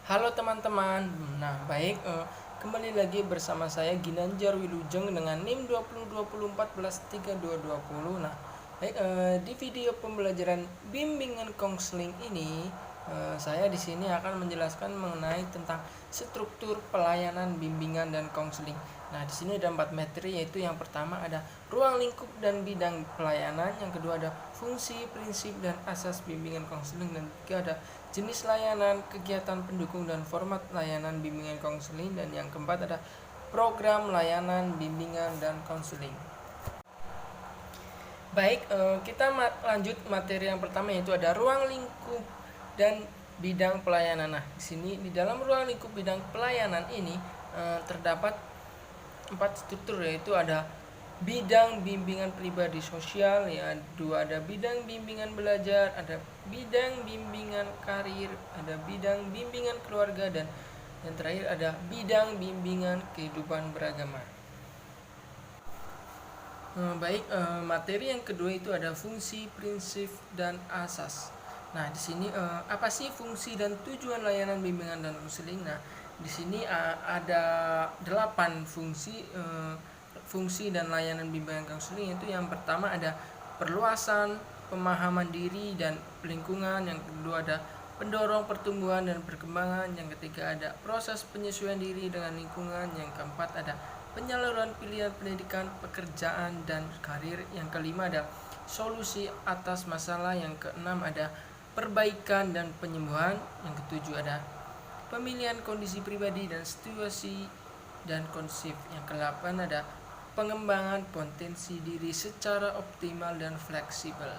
Halo teman-teman. Baik, kembali lagi bersama saya Ginanjar Wilujeng dengan NIM 2020143220. Baik, di video pembelajaran bimbingan konseling ini, saya di sini akan menjelaskan mengenai tentang struktur pelayanan bimbingan dan konseling. Nah, di sini ada 4 materi, yaitu yang pertama ada ruang lingkup dan bidang pelayanan, yang kedua ada fungsi, prinsip, dan asas bimbingan konseling, dan ketiga ada jenis layanan, kegiatan pendukung, dan format layanan bimbingan konseling, dan yang keempat ada program layanan bimbingan dan konseling. Baik, kita lanjut materi yang pertama, yaitu ada ruang lingkup dan bidang pelayanan. Nah, di sini di dalam ruang lingkup bidang pelayanan ini terdapat 4 struktur, yaitu ada bidang bimbingan pribadi sosial, ya, dua ada bidang bimbingan belajar, ada bidang bimbingan karir, ada bidang bimbingan keluarga, dan yang terakhir ada bidang bimbingan kehidupan beragama. Baik, materi yang kedua itu ada fungsi, prinsip, dan asas. Nah, di sini apa sih fungsi dan tujuan layanan bimbingan dan konseling? Nah, di sini ada 8 fungsi dan layanan bimbingan konseling. Itu yang pertama ada perluasan pemahaman diri dan lingkungan, yang kedua ada pendorong pertumbuhan dan perkembangan, yang ketiga ada proses penyesuaian diri dengan lingkungan, yang keempat ada penyaluran pilihan pendidikan, pekerjaan, dan karir, yang kelima ada solusi atas masalah, yang keenam ada perbaikan dan penyembuhan, yang ketujuh ada pemilihan kondisi pribadi dan situasi dan konsep, yang kedelapan ada pengembangan potensi diri secara optimal dan fleksibel.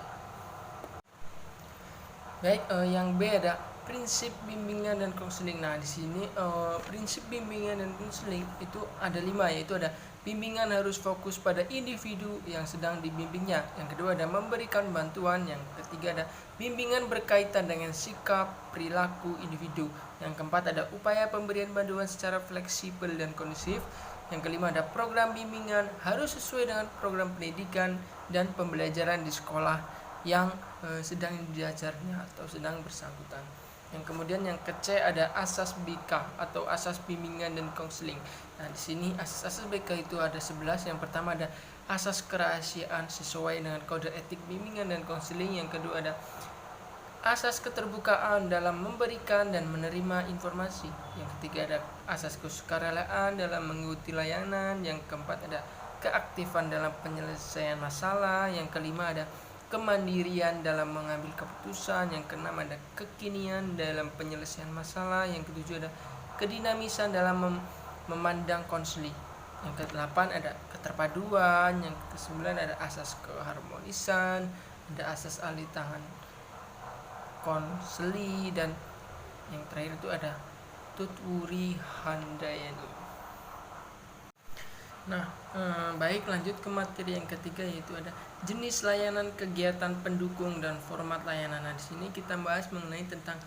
Baik, yang B ada prinsip bimbingan dan konseling. Nah, di sini prinsip bimbingan dan konseling itu ada 5, yaitu ada bimbingan harus fokus pada individu yang sedang dibimbingnya. Yang kedua ada memberikan bantuan. Yang ketiga ada bimbingan berkaitan dengan sikap, perilaku individu. Yang keempat ada upaya pemberian bantuan secara fleksibel dan kondusif. Yang kelima ada program bimbingan harus sesuai dengan program pendidikan dan pembelajaran di sekolah yang sedang diajarnya atau sedang bersangkutan. Yang kemudian yang ke-C ada asas BK atau asas bimbingan dan konseling. Nah, di sini asas BK itu ada 11. Yang pertama ada asas kerahasiaan sesuai dengan kode etik bimbingan dan konseling. Yang kedua ada asas keterbukaan dalam memberikan dan menerima informasi. Yang ketiga ada asas kesukarelaan dalam mengikuti layanan. Yang keempat ada keaktifan dalam penyelesaian masalah. Yang kelima ada kemandirian dalam mengambil keputusan. Yang keenam ada kekinian dalam penyelesaian masalah. Yang ketujuh ada kedinamisan dalam memandang konseling. Yang kedelapan ada keterpaduan. Yang kesembilan ada asas keharmonisan, ada asas alih tangan konseli, dan yang terakhir itu ada tutwuri handayani. Nah, baik, lanjut ke materi yang ketiga, yaitu ada jenis layanan, kegiatan pendukung, dan format layanan. Nah, di sini kita bahas mengenai tentang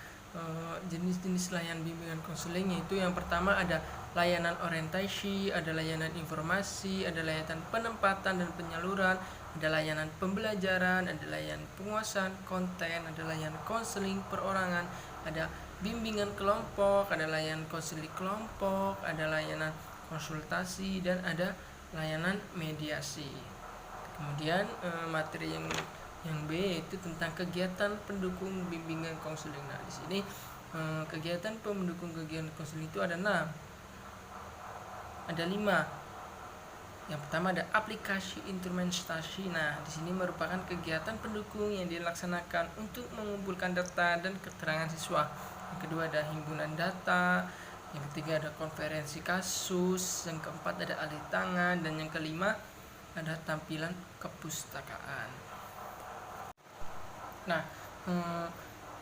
jenis-jenis layanan bimbingan konseling, yaitu yang pertama ada layanan orientasi, ada layanan informasi, ada layanan penempatan dan penyaluran, ada layanan pembelajaran, ada layanan penguasaan konten, ada layanan konseling perorangan, ada bimbingan kelompok, ada layanan konseling kelompok, ada layanan konsultasi, dan ada layanan mediasi. Kemudian materi yang B yaitu tentang kegiatan pendukung bimbingan konseling. Nah, di sini kegiatan pendukung kegiatan konseling itu ada 6. Ada 5. Yang pertama ada aplikasi instrumentasi. Nah, di sini merupakan kegiatan pendukung yang dilaksanakan untuk mengumpulkan data dan keterangan siswa. Yang kedua ada himpunan data. Yang ketiga ada konferensi kasus. Yang keempat ada alih tangan, dan yang kelima ada tampilan kepustakaan. Nah,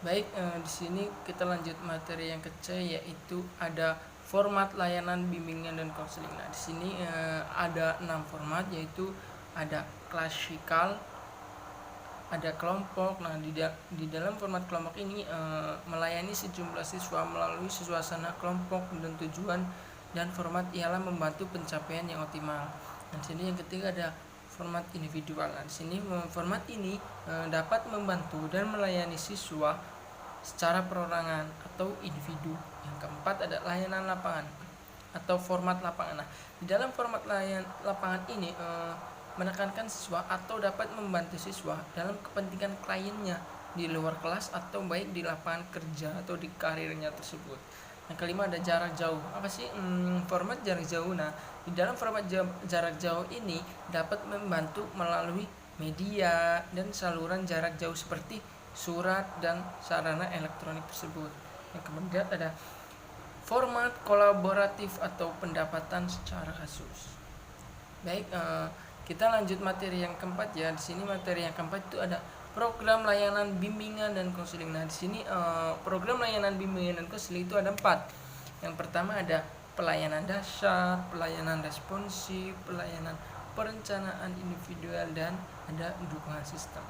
baik, di sini kita lanjut materi yang ke-C, yaitu ada format layanan bimbingan dan konseling. Nah, di sini ada 6 format, yaitu ada klasikal, ada kelompok. Nah, di dalam format kelompok ini melayani sejumlah siswa melalui suasana kelompok, dan tujuan dan format ialah membantu pencapaian yang optimal. Dan di sini yang ketiga ada format individual. Nah, di sini format ini dapat membantu dan melayani siswa secara perorangan atau individu. Yang keempat ada layanan lapangan atau format lapangan. Nah, di dalam format lapangan ini menekankan siswa atau dapat membantu siswa dalam kepentingan kliennya di luar kelas atau baik di lapangan kerja atau di karirnya tersebut. Yang kelima ada jarak jauh. Apa sih format jarak jauh? Nah, di dalam format jarak jauh ini dapat membantu melalui media dan saluran jarak jauh seperti surat dan sarana elektronik tersebut. Yang kemudian ada format kolaboratif atau pendapatan secara kasus. Baik, kita lanjut materi yang keempat ya. Di sini materi yang keempat itu ada program layanan bimbingan dan konseling. Nah, di sini program layanan bimbingan dan konseling itu ada 4. Yang pertama ada pelayanan dasar, pelayanan responsif, pelayanan perencanaan individual, dan ada dukungan sistem.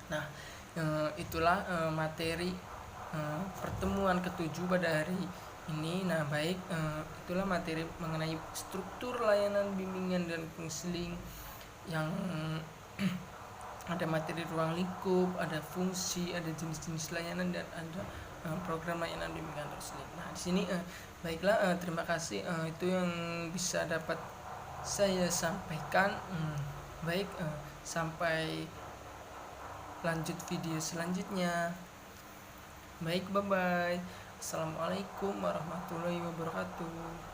Nah, itulah materi pertemuan ke-7 pada hari ini. Nah, baik, itulah materi mengenai struktur layanan bimbingan dan konseling yang ada materi ruang lingkup, ada fungsi, ada jenis-jenis layanan, dan ada program layanan bimbingan dan konseling. Nah, di sini baiklah, terima kasih, itu yang bisa dapat saya sampaikan. Baik, sampai lanjut video selanjutnya. Baik, bye bye. Assalamualaikum warahmatullahi wabarakatuh.